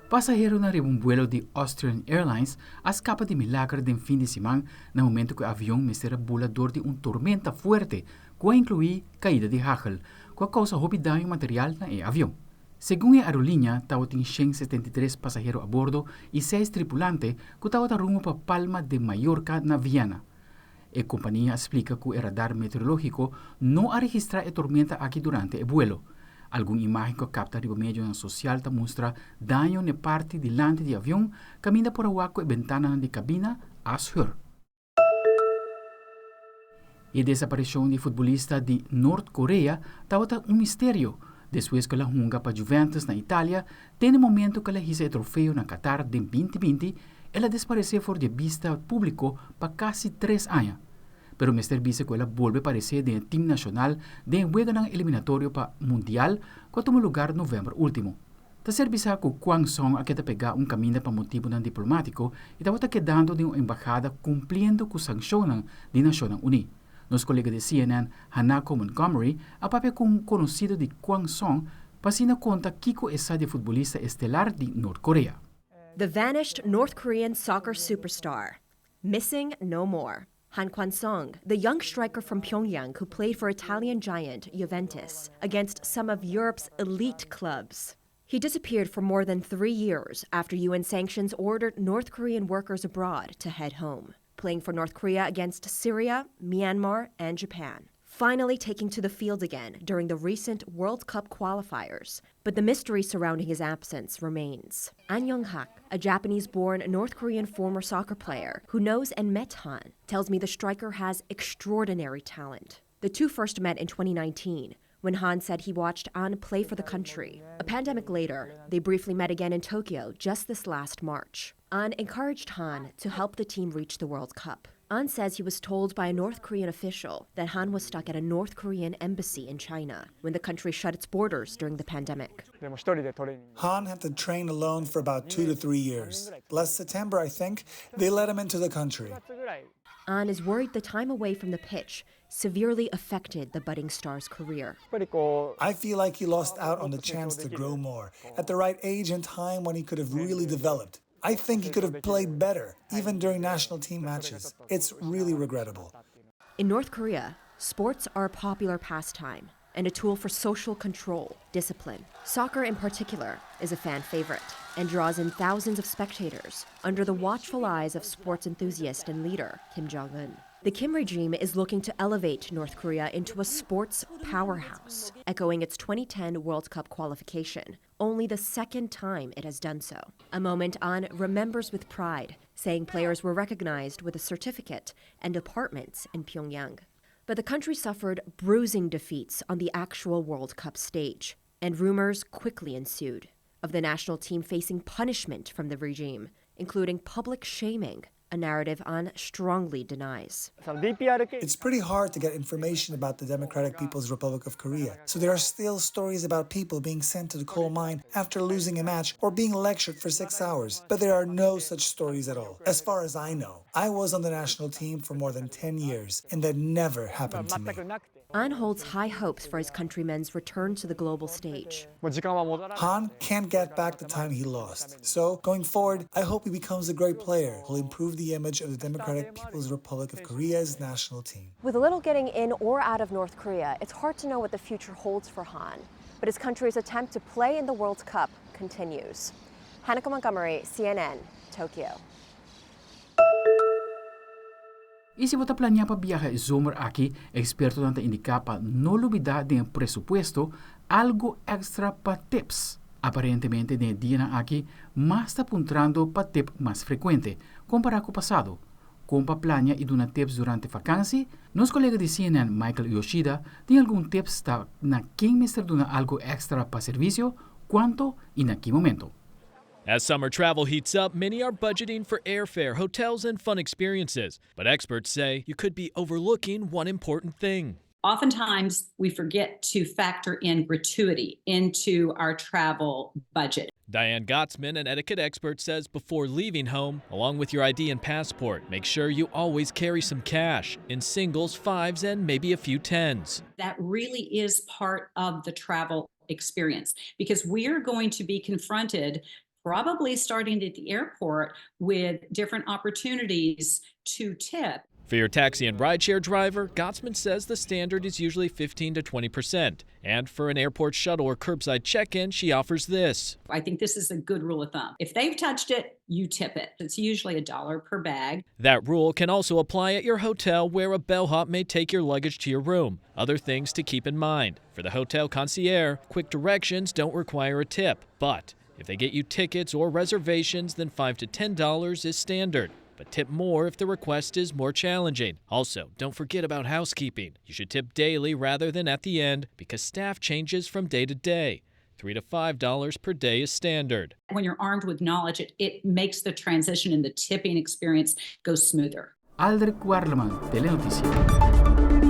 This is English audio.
Pasahero na rin vuelo de Austrian Airlines escapa de milagre de fin de semana na momento que o avião mistera volador de tormenta fuerte que inclui caída de Hagel, que causa hobby daño material na avião. Segundo a aerolínea, tem 173 pasajeros a bordo e 6 tripulantes que estavam rumo para Palma de Mallorca na Viana. A companhia explica que o radar meteorológico não ha registrado a tormenta aqui durante o vuelo. Alguma imagem que capta no meio social mostra daño na parte dilanti do avião, caminha por a bentananan de cabina a sur. A desaparição de futbolista de Noord Korea estava mistério. Después que ela junga para Juventus na Itália, tem no momento que ela recebe o troféu na Qatar de 2020, ela desapareceu fora de vista público para quase 3 anos. Pero Mr. Bisa que ela volve a aparecer no time nacional de juego ng eliminatório para Mundial que tomou lugar em novembro último. Ta servisa que Kwang Song aqui pegar caminho para motivo ng diplomático e estava quedando de uma embajada cumprindo com sanções da Nações Unidas. Nos colegas de CNN, Hanako Montgomery, a papel com conhecido de Kwang Song, pasina conta Kiko essa de futbolista estelar de Noord Korea. The vanished North Korean soccer superstar. Missing no more. Han Kwan-song, the young striker from Pyongyang who played for Italian giant Juventus against some of Europe's elite clubs. He disappeared for more than 3 years after UN sanctions ordered North Korean workers abroad to head home, playing for North Korea against Syria, Myanmar, and Japan. Finally taking to the field again during the recent World Cup qualifiers, but the mystery surrounding his absence remains. An Young-hak, a Japanese-born North Korean former soccer player who knows and met Han, tells me the striker has extraordinary talent. The two first met in 2019, when Han said he watched An play for the country. A pandemic later, they briefly met again in Tokyo just this last March. An encouraged Han to help the team reach the World Cup. An says he was told by a North Korean official that Han was stuck at a North Korean embassy in China when the country shut its borders during the pandemic. Han had to train alone for about 2 to 3 years. Last September, I think, they let him into the country. An is worried the time away from the pitch severely affected the budding star's career. I feel like he lost out on the chance to grow more at the right age and time when he could have really developed. I think he could have played better, even during national team matches. It's really regrettable. In North Korea, sports are a popular pastime and a tool for social control, discipline. Soccer in particular is a fan favorite and draws in thousands of spectators under the watchful eyes of sports enthusiast and leader Kim Jong-un. The Kim regime is looking to elevate North Korea into a sports powerhouse, echoing its 2010 World Cup qualification, only the second time it has done so. A moment An remembers with pride, saying players were recognized with a certificate and apartments in Pyongyang. But the country suffered bruising defeats on the actual World Cup stage, and rumors quickly ensued of the national team facing punishment from the regime, including public shaming, a narrative An strongly denies. It's pretty hard to get information about the Democratic People's Republic of Korea, so there are still stories about people being sent to the coal mine after losing a match or being lectured for 6 hours, but there are no such stories at all. As far as I know, I was on the national team for more than 10 years, and that never happened to me. An holds high hopes for his countrymen's return to the global stage. Han can't get back the time he lost. So, going forward, I hope he becomes a great player who'll improve the image of the Democratic People's Republic of Korea's national team. With little getting in or out of North Korea, it's hard to know what the future holds for Han. But his country's attempt to play in the World Cup continues. Hanako Montgomery, CNN, Tokyo. E se você planear para viajar zomer aqui, expertos tenta indicar para não olvidar de presupuesto algo extra para tips. Aparentemente, de dia aqui, mas está apuntando para tip mais frequente, comparado com o passado. Como para planear e dar tips durante vacância, nosso colega de CNN, Michael Yoshida, tem algum tips na quem me está dando algo extra para serviço, quanto e na que momento. As summer travel heats up, many are budgeting for airfare, hotels, and fun experiences. But experts say you could be overlooking one important thing. Oftentimes, we forget to factor in gratuity into our travel budget. Diane Gottsman, an etiquette expert, says before leaving home, along with your ID and passport, make sure you always carry some cash in singles, fives, and maybe a few tens. That really is part of the travel experience because we are going to be confronted probably starting at the airport with different opportunities to tip. For your taxi and rideshare driver, Gottsman says the standard is usually 15 to 20%. And for an airport shuttle or curbside check-in, she offers this. I think this is a good rule of thumb. If they've touched it, you tip it. It's usually $1 per bag. That rule can also apply at your hotel where a bellhop may take your luggage to your room. Other things to keep in mind. For the hotel concierge, quick directions don't require a tip. But if they get you tickets or reservations, then $5 to $10 is standard. But tip more if the request is more challenging. Also, don't forget about housekeeping. You should tip daily rather than at the end because staff changes from day to day. $3 to $5 per day is standard. When you're armed with knowledge, it makes the transition in the tipping experience go smoother. Aldric Werleman, Telenoticia.